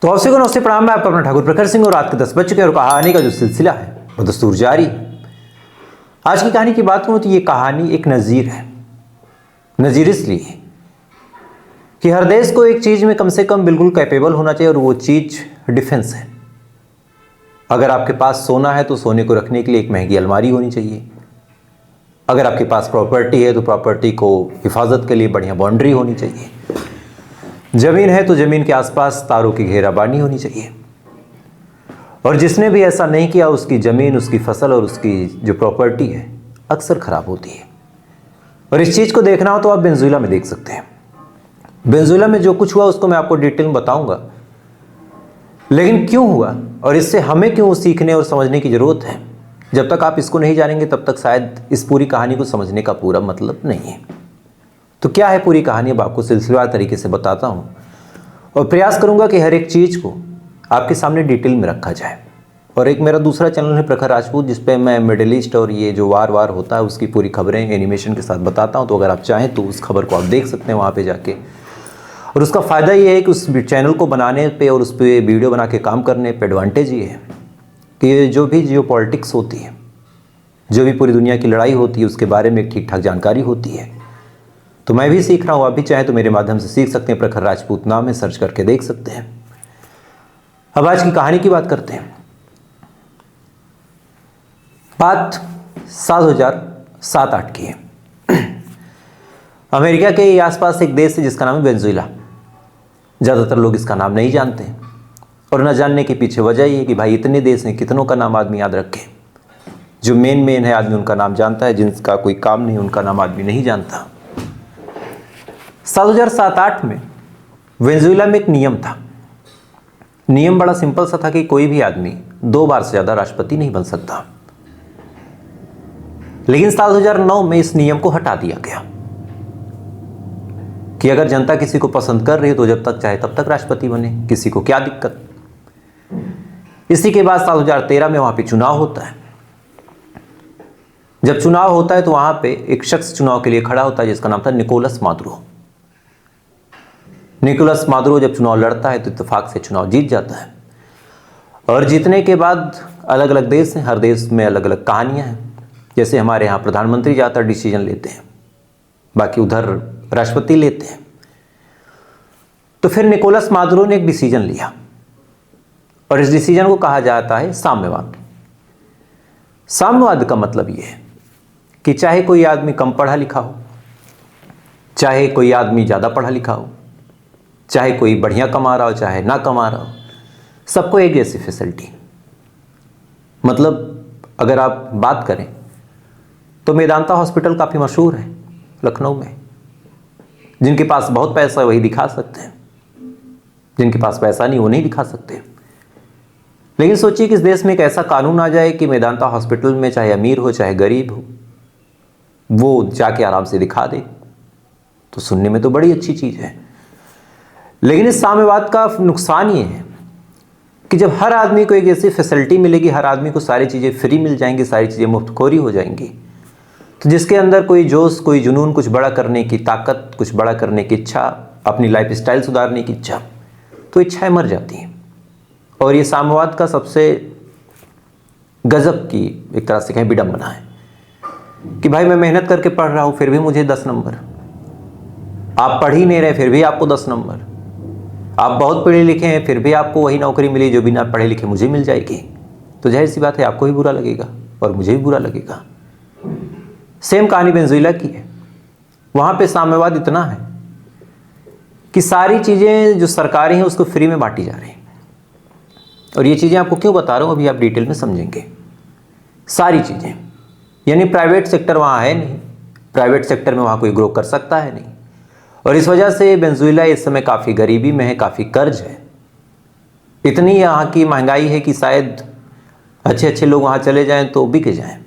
तो आप सभी को नमस्ते प्रणाम। मैं आपका अपना ठाकुर प्रखर सिंह और रात के 10 बज चुके हैं और कहानी का जो सिलसिला है वो दस्तूर जारी है। आज की कहानी की बात करूं तो ये कहानी एक नज़ीर है। नज़ीर इसलिए कि हर देश को एक चीज़ में कम से कम बिल्कुल कैपेबल होना चाहिए और वो चीज़ डिफेंस है। अगर आपके पास सोना है तो सोने को रखने के लिए एक महंगी अलमारी होनी चाहिए। अगर आपके पास प्रॉपर्टी है तो प्रॉपर्टी को हिफाजत के लिए बढ़िया बाउंड्री होनी चाहिए। ज़मीन है तो ज़मीन के आसपास तारों की घेराबानी होनी चाहिए। और जिसने भी ऐसा नहीं किया उसकी ज़मीन, उसकी फसल और उसकी जो प्रॉपर्टी है अक्सर ख़राब होती है। और इस चीज़ को देखना हो तो आप वेनेजुएला में देख सकते हैं। वेनेजुएला में जो कुछ हुआ उसको मैं आपको डिटेल में बताऊंगा, लेकिन क्यों हुआ और इससे हमें क्यों सीखने और समझने की ज़रूरत है। जब तक आप इसको नहीं जानेंगे तब तक शायद इस पूरी कहानी को समझने का पूरा मतलब नहीं है। तो क्या है पूरी कहानी, अब आपको सिलसिलेवार तरीके से बताता हूँ और प्रयास करूँगा कि हर एक चीज़ को आपके सामने डिटेल में रखा जाए। और एक मेरा दूसरा चैनल है प्रखर राजपूत, जिस पे मैं मिडिल ईस्ट और ये जो वार होता है उसकी पूरी खबरें एनिमेशन के साथ बताता हूँ। तो अगर आप चाहें तो उस खबर को आप देख सकते हैं वहाँ पे जाके। और उसका फ़ायदा ये है कि उस चैनल को बनाने पे और उस पर वीडियो बना के काम करने पे एडवांटेज ये है कि जो भी जियो पॉलिटिक्स होती है, जो भी पूरी दुनिया की लड़ाई होती है, उसके बारे में ठीक ठाक जानकारी होती है। तो मैं भी सीख रहा हूँ, आप भी चाहें तो मेरे माध्यम से सीख सकते हैं। प्रखर राजपूत नाम है, सर्च करके देख सकते हैं। अब आज की कहानी की बात करते हैं। बात 2007-8 की है। अमेरिका के आसपास एक देश है जिसका नाम है वेनेजुएला। ज़्यादातर लोग इसका नाम नहीं जानते और न जानने के पीछे वजह ये है कि भाई इतने देश हैं, कितनों का नाम आदमी याद रखे। जो मेन है आदमी उनका नाम जानता है, जिनका कोई काम नहीं उनका नाम आदमी नहीं जानता। 2007-8 में वेनेजुएला में एक नियम था। नियम बड़ा सिंपल सा था कि कोई भी आदमी 2 बार से ज़्यादा राष्ट्रपति नहीं बन सकता। लेकिन साल 2009 में इस नियम को हटा दिया गया कि अगर जनता किसी को पसंद कर रही है तो जब तक चाहे तब तक राष्ट्रपति बने, किसी को क्या दिक्कत। इसी के बाद साल 2013 में वहाँ पे चुनाव होता है। जब चुनाव होता है तो वहाँ पे एक शख्स चुनाव के लिए खड़ा होता है जिसका नाम था निकोलस मादुरो। निकोलस मादुरो जब चुनाव लड़ता है तो इत्तेफाक से चुनाव जीत जाता है। और जीतने के बाद अलग अलग देश हैं, हर देश में अलग अलग कहानियां हैं। जैसे हमारे यहाँ प्रधानमंत्री ज़्यादातर डिसीजन लेते हैं, बाकी उधर राष्ट्रपति लेते हैं। तो फिर निकोलस मादुरो ने एक डिसीजन लिया और इस डिसीजन को कहा जाता है साम्यवाद। साम्यवाद का मतलब ये है कि चाहे कोई आदमी कम पढ़ा लिखा हो, चाहे कोई आदमी ज़्यादा पढ़ा लिखा हो, चाहे कोई बढ़िया कमा रहा हो चाहे ना कमा रहा हो, सबको एक जैसी फैसिलिटी। मतलब अगर आप बात करें तो मेदांता हॉस्पिटल काफ़ी मशहूर है लखनऊ में। जिनके पास बहुत पैसा है वही दिखा सकते हैं, जिनके पास पैसा नहीं वो नहीं दिखा सकते। लेकिन सोचिए कि इस देश में एक ऐसा कानून आ जाए कि मेदांता हॉस्पिटल में चाहे अमीर हो चाहे गरीब हो वो जाके आराम से दिखा दे, तो सुनने में तो बड़ी अच्छी चीज़ है। लेकिन इस साम्यवाद का नुकसान ये है कि जब हर आदमी को एक ऐसी फैसिलिटी मिलेगी, हर आदमी को सारी चीज़ें फ्री मिल जाएंगी, सारी चीज़ें मुफ्तखोरी हो जाएंगी, तो जिसके अंदर कोई जोश, कोई जुनून, कुछ बड़ा करने की ताकत, कुछ बड़ा करने की इच्छा, अपनी लाइफ स्टाइल सुधारने की इच्छा, तो इच्छाएं मर जाती हैं। और ये साम्यवाद का सबसे गजब की एक तरह से कहें विडंबना है कि भाई मैं मेहनत करके पढ़ रहा हूँ फिर भी मुझे 10 नंबर, आप पढ़ ही नहीं रहे फिर भी आपको 10 नंबर, आप बहुत पढ़े लिखे हैं फिर भी आपको वही नौकरी मिली जो बिना पढ़े लिखे मुझे मिल जाएगी। तो जाहिर सी बात है आपको भी बुरा लगेगा और मुझे भी बुरा लगेगा। सेम कहानी वेनेजुएला की है। वहाँ पे साम्यवाद इतना है कि सारी चीज़ें जो सरकारी हैं उसको फ्री में बांटी जा रही हैं। और ये चीज़ें आपको क्यों बता रहा हूँ अभी आप डिटेल में समझेंगे। सारी चीज़ें यानी प्राइवेट सेक्टर वहाँ है नहीं, प्राइवेट सेक्टर में वहाँ कोई ग्रो कर सकता है नहीं। और इस वजह से वेनेजुएला इस समय काफ़ी गरीबी में है, काफ़ी कर्ज है। इतनी यहाँ की महंगाई है कि शायद अच्छे अच्छे लोग वहाँ चले जाएं तो बिक जाएं।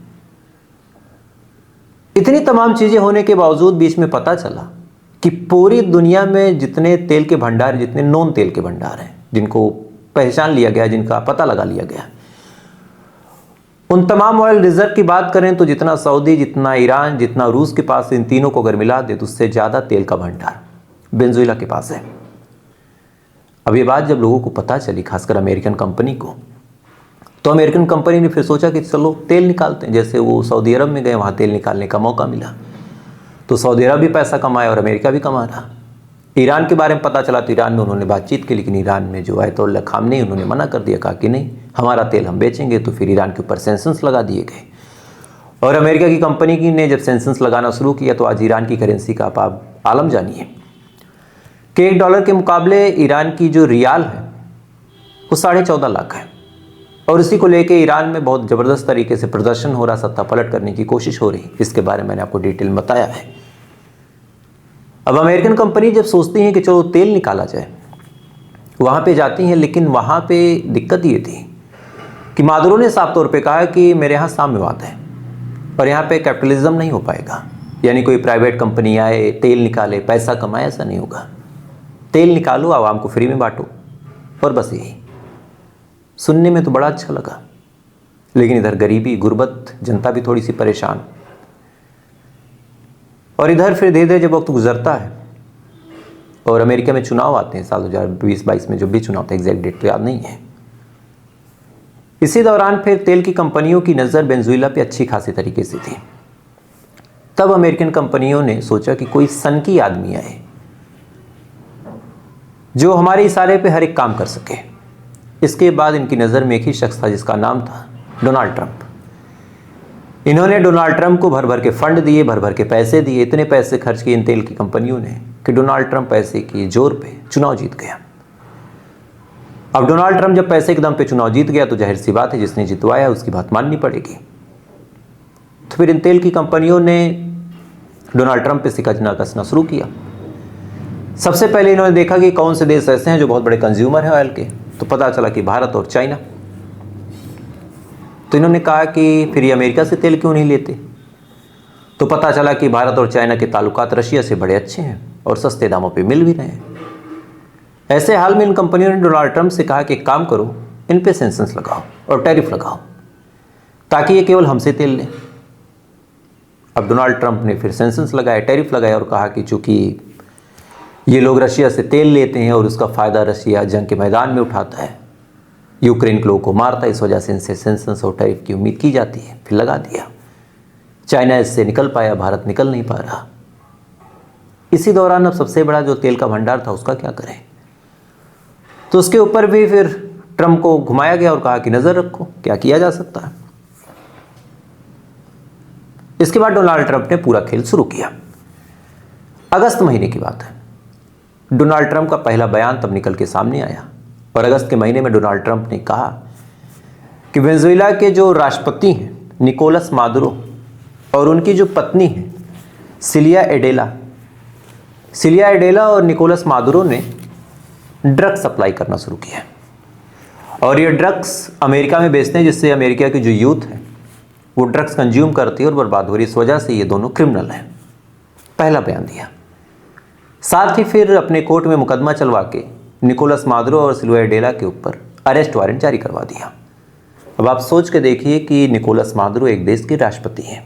इतनी तमाम चीज़ें होने के बावजूद बीच में पता चला कि पूरी दुनिया में जितने तेल के भंडार, जितने नॉन तेल के भंडार हैं, जिनको पहचान लिया गया, जिनका पता लगा लिया गया, उन तमाम ऑयल रिजर्व की बात करें तो जितना सऊदी, जितना ईरान, जितना रूस के पास, इन तीनों को अगर मिला दे तो उससे ज़्यादा तेल का भंडार वेनेजुएला के पास है। अब ये बात जब लोगों को पता चली, खासकर अमेरिकन कंपनी को, तो अमेरिकन कंपनी ने फिर सोचा कि चलो तेल निकालते हैं। जैसे वो सऊदी अरब में गए, वहाँ तेल निकालने का मौका मिला, तो सऊदी अरब भी पैसा कमाया और अमेरिका भी कमा रहा। ईरान के बारे में पता चला तो ईरान में उन्होंने बातचीत की, लेकिन ईरान में जो आयतुल्लाह खामनेई उन्होंने मना कर दिया, कहा कि नहीं, हमारा तेल हम बेचेंगे। तो फिर ईरान के ऊपर सेंक्शंस लगा दिए गए। और अमेरिका की कंपनी की ने जब सेंक्शंस लगाना शुरू किया तो आज ईरान की करेंसी का आप आलम जानिए कि $1 के मुकाबले ईरान की जो रियाल है वो 14.5 लाख है। और इसी को लेके ईरान में बहुत ज़बरदस्त तरीके से प्रदर्शन हो रहा, सत्ता पलट करने की कोशिश हो रही। इसके बारे में मैंने आपको डिटेल में बताया है। अब अमेरिकन कंपनी जब सोचती हैं कि चलो तेल निकाला जाए, वहाँ पे जाती हैं, लेकिन वहाँ पे दिक्कत ये थी कि मादुरो ने साफ तौर पे कहा कि मेरे यहाँ साम्यवाद है और यहाँ पे कैपिटलिज्म नहीं हो पाएगा, यानी कोई प्राइवेट कंपनी आए, तेल निकाले, पैसा कमाए, ऐसा नहीं होगा। तेल निकालो, आवाम को फ्री में बांटो, और बस यही। सुनने में तो बड़ा अच्छा लगा, लेकिन इधर गरीबी, गुर्बत, जनता भी थोड़ी सी परेशान। और इधर फिर धीरे धीरे जब वक्त गुजरता है और अमेरिका में चुनाव आते हैं साल 2020-22 में, जो भी चुनाव थे, एग्जैक्ट डेट तो याद नहीं है। इसी दौरान फिर तेल की कंपनियों की नज़र वेनेजुएला पे अच्छी खासी तरीके से थी। तब अमेरिकन कंपनियों ने सोचा कि कोई सनकी आदमी आए जो हमारे इशारे पे हर एक काम कर सके। इसके बाद इनकी नज़र में एक ही शख्स था जिसका नाम था डोनाल्ड ट्रंप। इन्होंने डोनाल्ड ट्रंप को भर भर के फंड दिए, भर भर के पैसे दिए। इतने पैसे खर्च किए इन तेल की कंपनियों ने कि डोनाल्ड ट्रंप पैसे के जोर पे चुनाव जीत गया। अब डोनाल्ड ट्रंप जब पैसे के दम पे चुनाव जीत गया तो जाहिर सी बात है जिसने जितवाया उसकी बात माननी पड़ेगी। तो फिर इन तेल की कंपनियों ने डोनाल्ड ट्रंप पे सिकजना कसना शुरू किया। सबसे पहले इन्होंने देखा कि कौन से देश ऐसे हैं जो बहुत बड़े कंज्यूमर हैं ऑयल के। तो पता चला कि भारत और चाइना। तो इन्होंने कहा कि फिर ये अमेरिका से तेल क्यों नहीं लेते। तो पता चला कि भारत और चाइना के ताल्लुकात रशिया से बड़े अच्छे हैं और सस्ते दामों पे मिल भी रहे हैं। ऐसे हाल में इन कंपनियों ने डोनाल्ड ट्रंप से कहा कि एक काम करो, इन पे सेंक्शंस लगाओ और टैरिफ लगाओ ताकि ये केवल हमसे तेल लें। अब डोनाल्ड ट्रंप ने फिर सेंक्शंस लगाए, टैरिफ लगाए और कहा कि चूंकि ये लोग रशिया से तेल लेते हैं और उसका फ़ायदा रशिया जंग के मैदान में उठाता है, यूक्रेन के लोगों को मारता है, इस वजह से इनसे सेंक्शंस और टैरिफ की उम्मीद की जाती है। फिर लगा दिया। चाइना इससे निकल पाया, भारत निकल नहीं पा रहा। इसी दौरान अब सबसे बड़ा जो तेल का भंडार था उसका क्या करें। तो उसके ऊपर भी फिर ट्रंप को घुमाया गया और कहा कि नज़र रखो क्या किया जा सकता है। इसके बाद डोनाल्ड ट्रंप ने पूरा खेल शुरू किया। अगस्त महीने की बात है। डोनाल्ड ट्रंप का पहला बयान तब निकल के सामने आया और अगस्त के महीने में डोनाल्ड ट्रंप ने कहा कि वेनेजुएला के जो राष्ट्रपति हैं निकोलस मादुरो और उनकी जो पत्नी है सिलिया एडेला और निकोलस मादुरो ने ड्रग्स सप्लाई करना शुरू किया और ये ड्रग्स अमेरिका में बेचते हैं, जिससे अमेरिका की जो यूथ है वो ड्रग्स कंज्यूम करती है और बर्बाद हो रही है। इस वजह से ये दोनों क्रिमिनल हैं। पहला बयान दिया। साथ ही फिर अपने कोर्ट में मुकदमा चलवा के निकोलस मादुरो और सिलिया एडेला के ऊपर अरेस्ट वारंट जारी करवा दिया। अब आप सोच के देखिए कि निकोलस मादुरो एक देश के राष्ट्रपति हैं,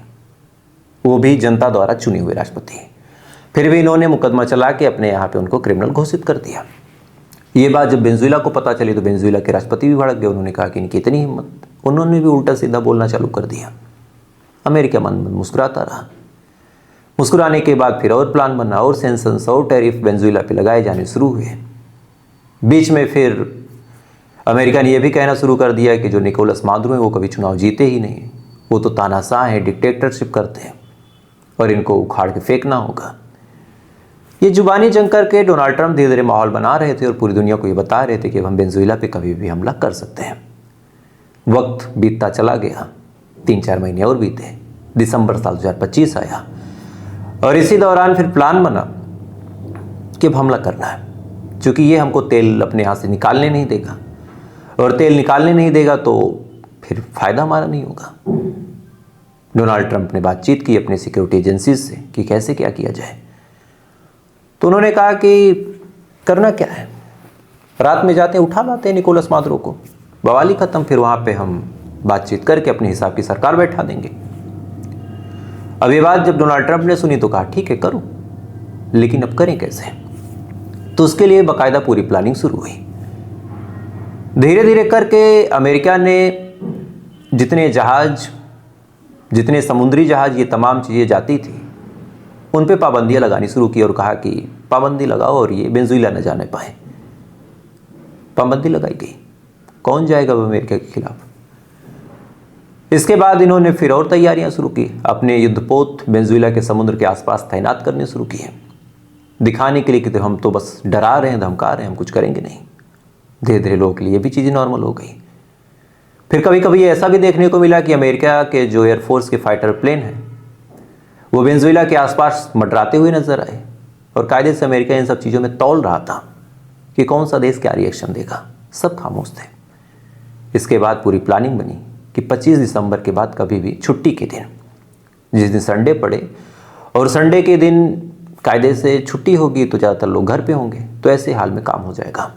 वो भी जनता द्वारा चुने हुए राष्ट्रपति हैं, फिर भी इन्होंने मुकदमा चला के अपने यहाँ पे उनको क्रिमिनल घोषित कर दिया। ये बात जब वेनेजुएला को पता चली तो वेनेजुएला के राष्ट्रपति भी भड़क गए। उन्होंने कहा कि इनकी इतनी हिम्मत, उन्होंने भी उल्टा सीधा बोलना चालू कर दिया। अमेरिका मन में मुस्कुराता रहा। मुस्कुराने के बाद फिर और प्लान बना और सेंक्शंस और टैरिफ वेनेजुएला पे लगाए जाने शुरू हुए। बीच में फिर अमेरिका ने यह भी कहना शुरू कर दिया कि जो निकोलस मादुरो हैं वो कभी चुनाव जीते ही नहीं, वो तो तानाशाह हैं, डिक्टेटरशिप करते हैं और इनको उखाड़ के फेंकना होगा। ये जुबानी जंग करके डोनाल्ड ट्रंप धीरे धीरे माहौल बना रहे थे और पूरी दुनिया को ये बता रहे थे कि हम वेनेजुएला पे कभी भी हमला कर सकते हैं। वक्त बीतता चला गया, 3-4 महीने और बीते, दिसंबर साल 2025 आया और इसी दौरान फिर प्लान बना कि अब हमला करना है, क्योंकि ये हमको तेल अपने यहाँ से निकालने नहीं देगा और तेल निकालने नहीं देगा तो फिर फ़ायदा हमारा नहीं होगा। डोनाल्ड ट्रंप ने बातचीत की अपने सिक्योरिटी एजेंसीज से कि कैसे क्या किया जाए। तो उन्होंने कहा कि करना क्या है, रात में जाते हैं, उठा लाते हैं निकोलस मादुरो को, बवाली ख़त्म, फिर वहाँ पे हम बातचीत करके अपने हिसाब की सरकार बैठा देंगे। अब ये बात जब डोनाल्ड ट्रंप ने सुनी तो कहा ठीक है करो, लेकिन अब करें कैसे। तो उसके लिए बाकायदा पूरी प्लानिंग शुरू हुई। धीरे धीरे करके अमेरिका ने जितने जहाज, जितने समुद्री जहाज, ये तमाम चीज़ें जाती थी, उन पे पाबंदियां लगानी शुरू की और कहा कि पाबंदी लगाओ और ये वेनेजुएला न जाने पाए। पाबंदी लगाई गई। कौन जाएगा वो अमेरिका के खिलाफ। इसके बाद इन्होंने फिर और तैयारियां शुरू की, अपने युद्धपोत वेनेजुएला के समुद्र के आसपास तैनात करने शुरू किए, दिखाने के लिए कि तो हम तो बस डरा रहे हैं, धमका रहे हैं, हम कुछ करेंगे नहीं। धीरे धीरे लोगों के लिए भी चीज़ें नॉर्मल हो गई। फिर कभी कभी ऐसा भी देखने को मिला कि अमेरिका के जो एयरफोर्स के फाइटर प्लेन हैं वो वेनेजुएला के आसपास मंडराते हुए नजर आए और कायदे से अमेरिका इन सब चीज़ों में तौल रहा था कि कौन सा देश क्या रिएक्शन देगा। सब खामोश थे। इसके बाद पूरी प्लानिंग बनी कि 25 दिसंबर के बाद कभी भी छुट्टी के दिन, जिस दिन संडे पड़े और संडे के दिन कायदे से छुट्टी होगी तो ज़्यादातर लोग घर पे होंगे, तो ऐसे हाल में काम हो जाएगा।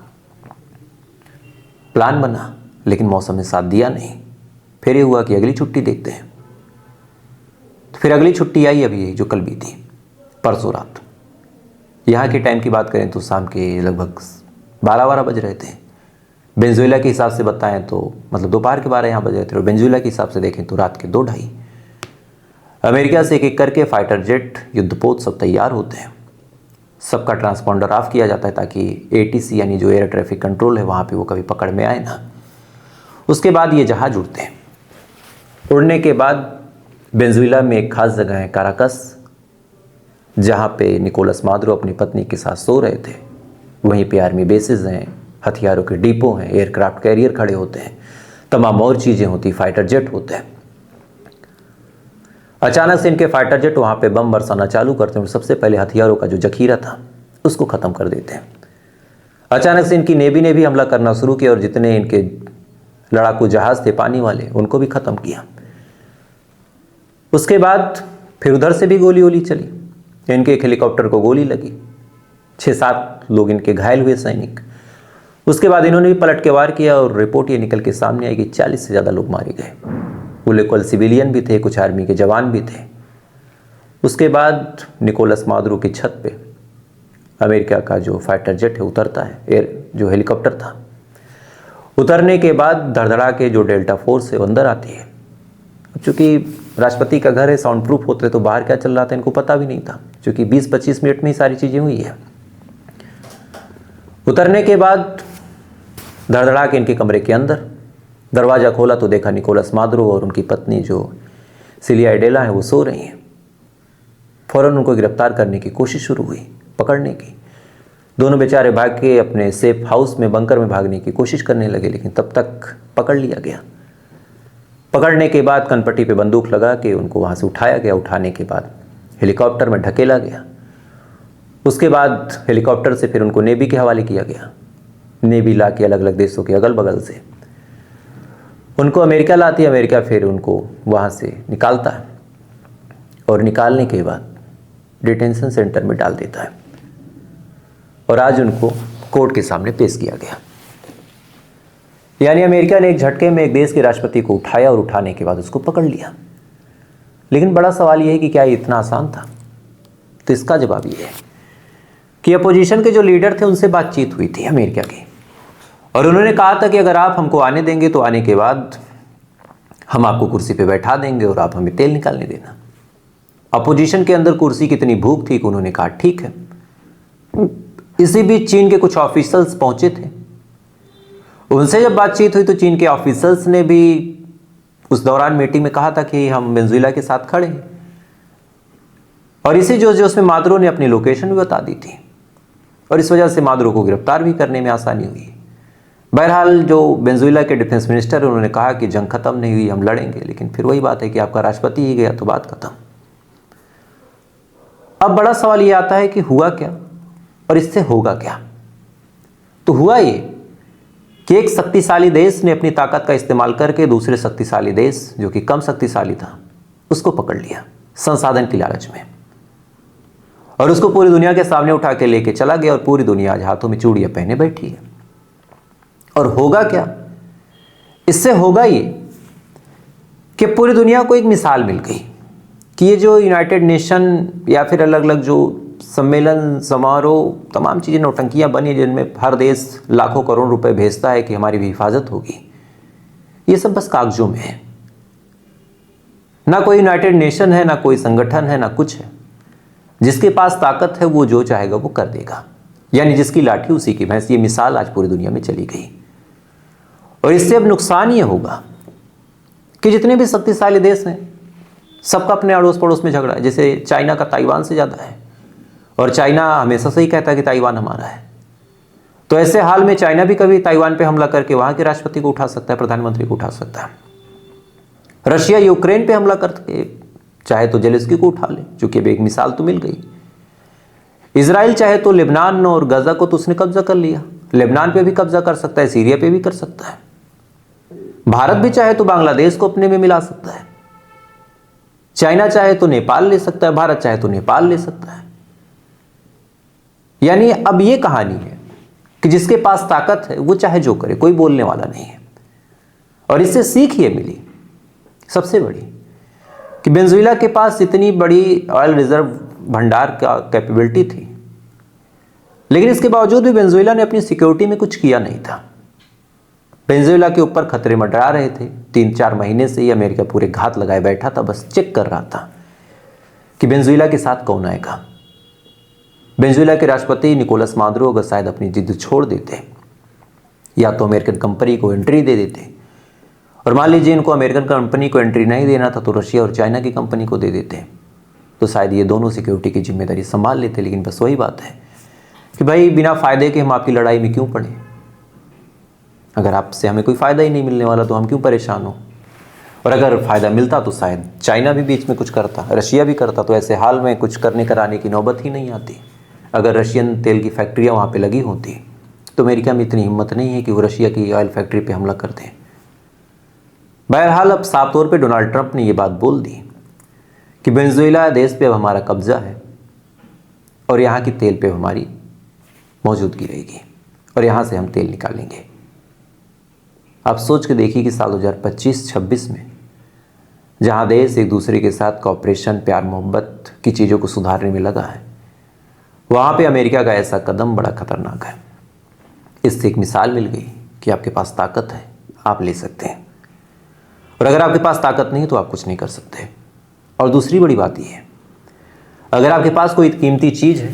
प्लान बना लेकिन मौसम ने साथ दिया नहीं। फिर ये हुआ कि अगली छुट्टी देखते हैं। फिर अगली छुट्टी आई अभी जो कल बीती, परसों रात। यहाँ के टाइम की बात करें तो शाम के लगभग 12 बज रहे थे। वेनेजुएला के हिसाब से बताएं तो मतलब दोपहर के 12 यहाँ बज रहे थे, और वेनेजुएला के हिसाब से देखें तो रात के 2-2:30। अमेरिका से एक एक करके फाइटर जेट, युद्धपोत सब तैयार होते हैं। सबका ट्रांसपॉन्डर ऑफ किया जाता है ताकि ATC यानी जो एयर ट्रैफिक कंट्रोल है वहाँ पे वो कभी पकड़ में आए ना। उसके बाद ये जहाज उड़ते हैं। उड़ने के बाद वेनेजुएला में एक खास जगह है काराकस, जहाँ पे निकोलस मादुरो अपनी पत्नी के साथ सो रहे थे। वहीं पे आर्मी बेसिस हैं, हथियारों के डिपो हैं, एयरक्राफ्ट कैरियर खड़े होते हैं, तमाम और चीज़ें होती, फाइटर जेट होते हैं। अचानक से इनके फाइटर जेट वहाँ पे बम बरसाना चालू करते हैं और सबसे पहले हथियारों का जो जखीरा था उसको ख़त्म कर देते हैं। अचानक से इनकी नेवी ने भी हमला करना शुरू किया और जितने इनके लड़ाकू जहाज़ थे पानी वाले उनको भी ख़त्म किया। उसके बाद फिर उधर से भी गोली वोली चली, इनके एक हेलीकॉप्टर को गोली लगी, 6-7 लोग इनके घायल हुए सैनिक। उसके बाद इन्होंने भी पलट के वार किया और रिपोर्ट ये निकल के सामने आई कि 40 से ज़्यादा लोग मारे गए। वो लोकल सिविलियन भी थे, कुछ आर्मी के जवान भी थे। उसके बाद निकोलस मादुरो की छत पे अमेरिका का जो फाइटर जेट है उतरता है, एयर जो हेलीकॉप्टर था। उतरने के बाद धड़धड़ा के जो डेल्टा फोर्स है वो अंदर आती है। चूँकि राष्ट्रपति का घर है, साउंड प्रूफ होते तो बाहर क्या चल रहा था इनको पता भी नहीं था, क्योंकि 20-25 मिनट में ही सारी चीज़ें हुई है। उतरने के बाद धड़धड़ा के इनके कमरे के अंदर दरवाज़ा खोला तो देखा निकोलस मादुरो और उनकी पत्नी जो सिलिया एडेला है वो सो रही हैं। फ़ौरन उनको गिरफ्तार करने की कोशिश शुरू हुई, पकड़ने की। दोनों बेचारे भाग के अपने सेफ हाउस में, बंकर में भागने की कोशिश करने लगे, लेकिन तब तक पकड़ लिया गया। पकड़ने के बाद कनपट्टी पे बंदूक लगा के उनको वहाँ से उठाया गया। उठाने के बाद हेलीकॉप्टर में ढकेला गया। उसके बाद हेलीकॉप्टर से फिर उनको नेवी के हवाले किया गया। नेवी ला के अलग अलग देशों के अगल बगल से उनको अमेरिका लाती है। अमेरिका फिर उनको वहाँ से निकालता है और निकालने के बाद डिटेंशन सेंटर में डाल देता है और आज उनको कोर्ट के सामने पेश किया गया। यानी अमेरिका ने एक झटके में एक देश के राष्ट्रपति को उठाया और उठाने के बाद उसको पकड़ लिया। लेकिन बड़ा सवाल यह है कि क्या ये इतना आसान था? तो इसका जवाब ये है कि अपोजिशन के जो लीडर थे उनसे बातचीत हुई थी अमेरिका की, और उन्होंने कहा था कि अगर आप हमको आने देंगे तो आने के बाद हम आपको कुर्सी पे बैठा देंगे और आप हमें तेल निकालने देना। अपोजिशन के अंदर कुर्सी की इतनी भूख थी कि उन्होंने कहा ठीक है। इसी बीच चीन के कुछ ऑफिसर्स पहुंचे थे। उनसे जब बातचीत हुई तो चीन के ऑफिसर्स ने भी उस दौरान मीटिंग में कहा था कि हम वेनेजुएला के साथ खड़े हैं, और इसी जोश में मादुरो ने अपनी लोकेशन भी बता दी थी, और इस वजह से मादुरो को गिरफ्तार भी करने में आसानी हुई। बहरहाल जो वेनेजुएला के डिफेंस मिनिस्टर उन्होंने कहा कि जंग खत्म नहीं हुई, हम लड़ेंगे। लेकिन फिर वही बात है कि आपका राष्ट्रपति ही गया तो बात खत्म। अब बड़ा सवाल ये आता है कि हुआ क्या और इससे होगा क्या? तो हुआ ये कि एक शक्तिशाली देश ने अपनी ताकत का इस्तेमाल करके दूसरे शक्तिशाली देश जो कि कम शक्तिशाली था उसको पकड़ लिया संसाधन की लालच में, और उसको पूरी दुनिया के सामने उठा के लेके चला गया, और पूरी दुनिया आज हाथों में चूड़ियां पहने बैठी है। और होगा क्या? इससे होगा ये कि पूरी दुनिया को एक मिसाल मिल गई कि ये जो यूनाइटेड नेशन या फिर अलग अलग जो सम्मेलन समारोह तमाम चीज़ें नौटंकियाँ बनी जिनमें हर देश लाखों करोड़ रुपए भेजता है कि हमारी भी हिफाजत होगी, ये सब बस कागजों में है। ना कोई यूनाइटेड नेशन है, ना कोई संगठन है, ना कुछ है। जिसके पास ताकत है वो जो चाहेगा वो कर देगा, यानी जिसकी लाठी उसी की भैंस। ये मिसाल आज पूरी दुनिया में चली गई। और इससे अब नुकसान ये होगा कि जितने भी शक्तिशाली देश हैं सबका अपने अड़ोस पड़ोस में झगड़ा है। जैसे चाइना का ताइवान से ज़्यादा है, और चाइना हमेशा से ही कहता है कि ताइवान हमारा है। तो ऐसे हाल में चाइना भी कभी ताइवान पे हमला करके वहाँ के राष्ट्रपति को उठा सकता है, प्रधानमंत्री को उठा सकता है। रशिया यूक्रेन पे हमला करके चाहे तो जेलेंस्की को उठा ले, चूंकि अब एक मिसाल तो मिल गई। इजराइल चाहे तो लेबनान और गजा को तो उसने कब्जा कर लिया, लेबनान पे भी कब्जा कर सकता है, सीरिया पे भी कर सकता है। भारत भी चाहे तो बांग्लादेश को अपने में मिला सकता है। चाइना चाहे तो नेपाल ले सकता है, भारत चाहे तो नेपाल ले सकता है। यानी अब ये कहानी है कि जिसके पास ताकत है वो चाहे जो करे, कोई बोलने वाला नहीं है। और इससे सीख ये मिली सबसे बड़ी कि वेनेजुएला के पास इतनी बड़ी ऑयल रिजर्व भंडार का कैपेबिलिटी थी, लेकिन इसके बावजूद भी वेनेजुएला ने अपनी सिक्योरिटी में कुछ किया नहीं था। वेनेजुएला के ऊपर खतरे मंडरा रहे थे। 3-4 महीने से ही अमेरिका पूरे घात लगाए बैठा था, बस चेक कर रहा था कि वेनेजुएला के साथ कौन आएगा। वेनेजुएला के राष्ट्रपति निकोलस मादुरो अगर शायद अपनी जिद छोड़ देते या तो अमेरिकन कंपनी को एंट्री दे देते, और मान लीजिए इनको अमेरिकन कंपनी को एंट्री नहीं देना था तो रशिया और चाइना की कंपनी को दे देते, तो शायद ये दोनों सिक्योरिटी की जिम्मेदारी संभाल लेते। लेकिन बस वही बात है कि भाई बिना फ़ायदे के हम आपकी लड़ाई में क्यों पड़े। अगर आपसे हमें कोई फ़ायदा ही नहीं मिलने वाला तो हम क्यों परेशान हो। और अगर फ़ायदा मिलता तो शायद चाइना भी बीच में कुछ करता, रशिया भी करता, तो ऐसे हाल में कुछ करने कराने की नौबत ही नहीं आती। अगर रशियन तेल की फैक्ट्रियाँ वहाँ पे लगी होती तो अमेरिका में इतनी हिम्मत नहीं है कि वो रशिया की ऑयल फैक्ट्री पे हमला कर दें। बहरहाल अब साफ तौर पे डोनाल्ड ट्रंप ने ये बात बोल दी कि वेनेजुएला देश पे अब हमारा कब्जा है और यहाँ की तेल पे हमारी मौजूदगी रहेगी और यहाँ से हम तेल निकालेंगे। आप सोच के देखिए कि साल 2025-26 में जहाँ देश एक दूसरे के साथ कॉपरेशन, प्यार मोहब्बत की चीज़ों को सुधारने में लगा है, वहाँ पे अमेरिका का ऐसा कदम बड़ा खतरनाक है। इससे एक मिसाल मिल गई कि आपके पास ताकत है, आप ले सकते हैं, और अगर आपके पास ताकत नहीं तो आप कुछ नहीं कर सकते। और दूसरी बड़ी बात यह है, अगर आपके पास कोई कीमती चीज़ है,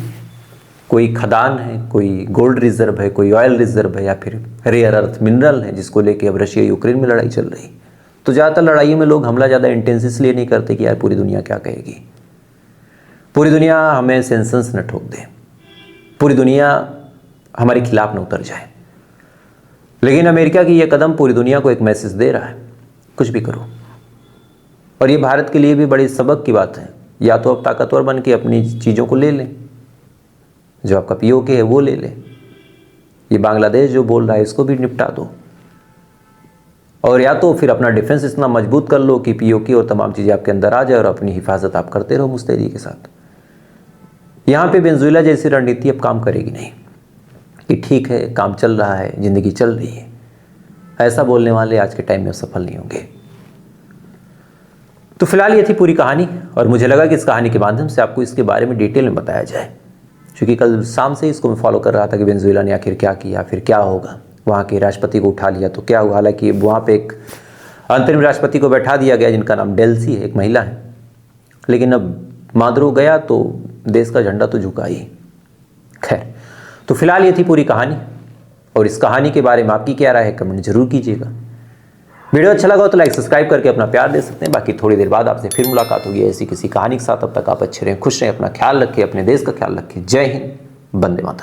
कोई खदान है, कोई गोल्ड रिजर्व है, कोई ऑयल रिजर्व है, या फिर रेयर अर्थ मिनरल है जिसको लेके अब रशिया यूक्रेन में लड़ाई चल रही, तो ज़्यादातर लड़ाइयों में लोग हमला ज़्यादा इंटेंस इसलिए नहीं करते कि यार पूरी दुनिया क्या कहेगी, पूरी दुनिया हमें सेंसेस न ठोक दे, पूरी दुनिया हमारे खिलाफ न उतर जाए। लेकिन अमेरिका की यह कदम पूरी दुनिया को एक मैसेज दे रहा है, कुछ भी करो। और ये भारत के लिए भी बड़ी सबक की बात है, या तो आप ताकतवर बन के अपनी चीज़ों को ले लें, जो आपका पीओके है वो ले लें, ये बांग्लादेश जो बोल रहा है इसको भी निपटा दो, और या तो फिर अपना डिफेंस इतना मजबूत कर लो कि पीओके और तमाम चीज़ें आपके अंदर आ जाए और अपनी हिफाजत आप करते रहो मुस्तैदी के साथ। यहाँ पे वेनेजुएला जैसी रणनीति अब काम करेगी नहीं कि ठीक है काम चल रहा है, ज़िंदगी चल रही है। ऐसा बोलने वाले आज के टाइम में सफल नहीं होंगे। तो फिलहाल ये थी पूरी कहानी, और मुझे लगा कि इस कहानी के माध्यम से आपको इसके बारे में डिटेल में बताया जाए, क्योंकि कल शाम से इसको मैं फॉलो कर रहा था कि वेनेजुएला ने आखिर क्या किया, फिर क्या होगा। वहाँ के राष्ट्रपति को उठा लिया तो क्या हुआ, हालांकि वहाँ पे एक अंतरिम राष्ट्रपति को बैठा दिया गया जिनका नाम डेल्सी है, एक महिला है, लेकिन अब मादुरो गया तो देश का झंडा तो झुका ही। खैर, तो फिलहाल ये थी पूरी कहानी, और इस कहानी के बारे में आपकी क्या राय है कमेंट जरूर कीजिएगा। वीडियो अच्छा लगा हो तो लाइक सब्सक्राइब करके अपना प्यार दे सकते हैं। बाकी थोड़ी देर बाद आपसे फिर मुलाकात होगी ऐसी किसी कहानी के साथ। तब तक आप अच्छे रहें, खुश रहें, अपना ख्याल रखें, अपने देश का ख्याल रखें। जय हिंद, वंदे मातरम।